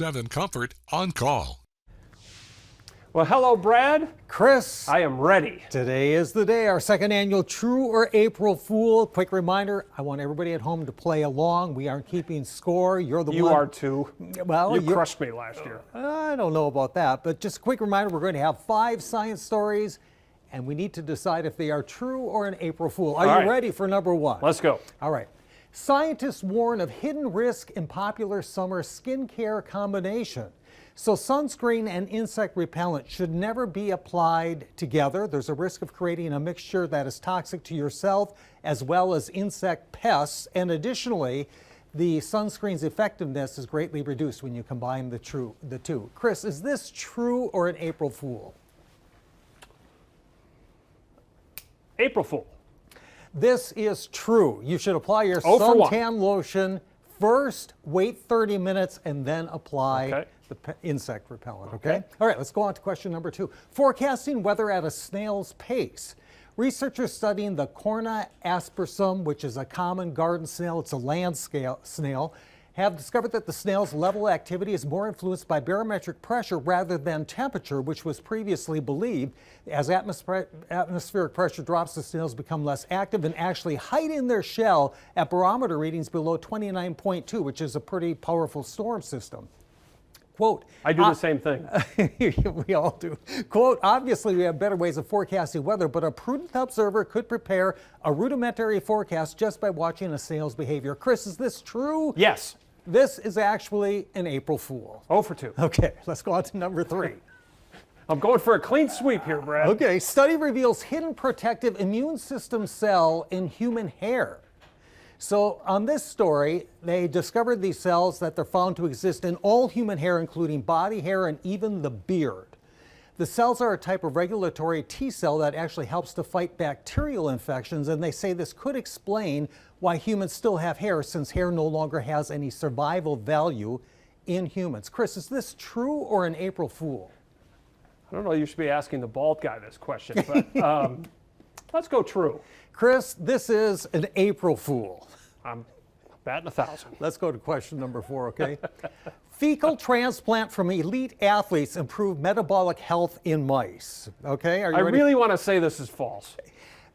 7 Comfort on call. Well, hello, Brad. Chris, I am ready. today is the day, our second annual True or April Fool. Quick reminder, I want everybody at home to play along. We aren't keeping score. You're the one. You are too. Well, you crushed me last year. I don't know about that, but just a quick reminder, we're going to have 5 science stories, and we need to decide if they are true or an April Fool. Are you ready for number 1? Let's go. All right. Scientists warn of hidden risk in popular summer skincare combination. So sunscreen and insect repellent should never be applied together. There's a risk of creating a mixture that is toxic to yourself as well as insect pests. And additionally, the sunscreen's effectiveness is greatly reduced when you combine the two. Chris, is this true or an April Fool? April Fool. This is true. You should apply your for suntan lotion first, wait 30 minutes, and then apply the insect repellent, okay? All right, let's go on to question number 2. Forecasting weather at a snail's pace. Researchers studying the Corna aspersum, which is a common garden snail, it's a land snail, have discovered that the snail's level of activity is more influenced by barometric pressure rather than temperature, which was previously believed. As atmospheric pressure drops, the snails become less active and actually hide in their shell at barometer readings below 29.2, which is a pretty powerful storm system. Quote, I do the same thing. We all do. Quote, obviously we have better ways of forecasting weather, but a prudent observer could prepare a rudimentary forecast just by watching a snail's behavior. Chris, is this true? Yes. This is actually an April Fool. 0 for 2. Okay, let's go on to number 3. I'm going for a clean sweep here, Brad. Okay, study reveals hidden protective immune system cell in human hair. So on this story, they discovered these cells that they're found to exist in all human hair, including body hair and even the beard. The cells are a type of regulatory T cell that actually helps to fight bacterial infections, and they say this could explain why humans still have hair, since hair no longer has any survival value in humans. Chris, is this true or an April Fool? I don't know, you should be asking the bald guy this question, but let's go true. Chris, this is an April Fool. I'm batting 1,000. Let's go to question number 4, okay? Fecal transplant from elite athletes improve metabolic health in mice. Okay, are you ready? I really want to say this is false.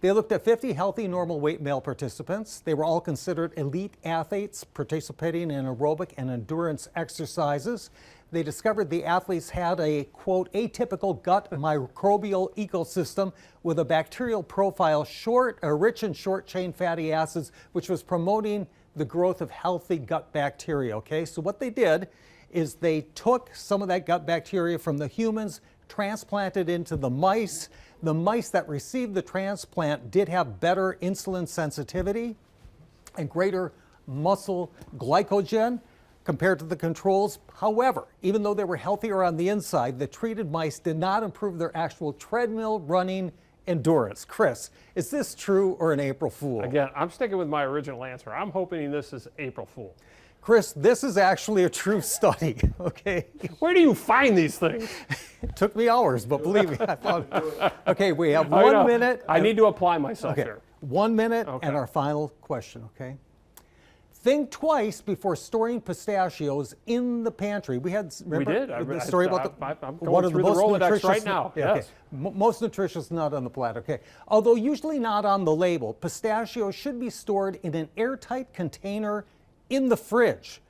They looked at 50 healthy normal weight male participants. They were all considered elite athletes participating in aerobic and endurance exercises. They discovered the athletes had a, quote, atypical gut microbial ecosystem with a bacterial profile rich in short-chain fatty acids, which was promoting the growth of healthy gut bacteria, okay? So what they did is they took some of that gut bacteria from the humans, transplanted into the mice. The mice that received the transplant did have better insulin sensitivity and greater muscle glycogen compared to the controls. However, even though they were healthier on the inside, the treated mice did not improve their actual treadmill running endurance. Chris, is this true or an April Fool? Again, I'm sticking with my original answer. I'm hoping this is April Fool. Chris, this is actually a true study, okay? Where do you find these things? It took me hours, but believe me, I thought. Okay, we have 1 minute. I need to apply myself here. 1 minute and our final question, okay? Think twice before storing pistachios in the pantry. We had, remember, we did. The story about I'm going through the Rolodex right now. Yes. Okay. Most nutritious nut on the planet. Okay. Although usually not on the label, pistachios should be stored in an airtight container in the fridge.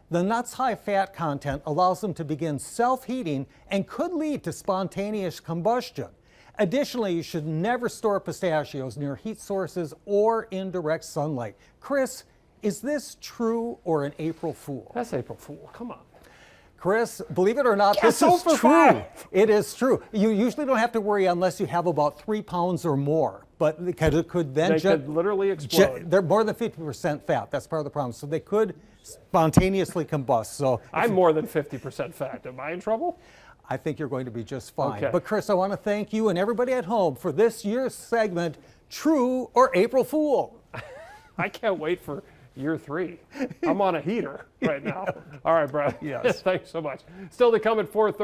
The nut's high fat content allows them to begin self-heating and could lead to spontaneous combustion. Additionally, you should never store pistachios near heat sources or in direct sunlight. Chris, is this true or an April Fool? That's April Fool. Come on. Chris, believe it or not, Yes, this is for true. 5. It is true. You usually don't have to worry unless you have about 3 pounds or more, but it could then They could literally explode. They're more than 50% fat. That's part of the problem. So they could spontaneously combust. So I'm more than 50% fat. Am I in trouble? I think you're going to be just fine. Okay. But Chris, I want to thank you and everybody at home for this year's segment, True or April Fool. I can't wait for year 3. I'm on a heater right now. All right, Brad. Yes. Thanks so much. Still to come at 4:30.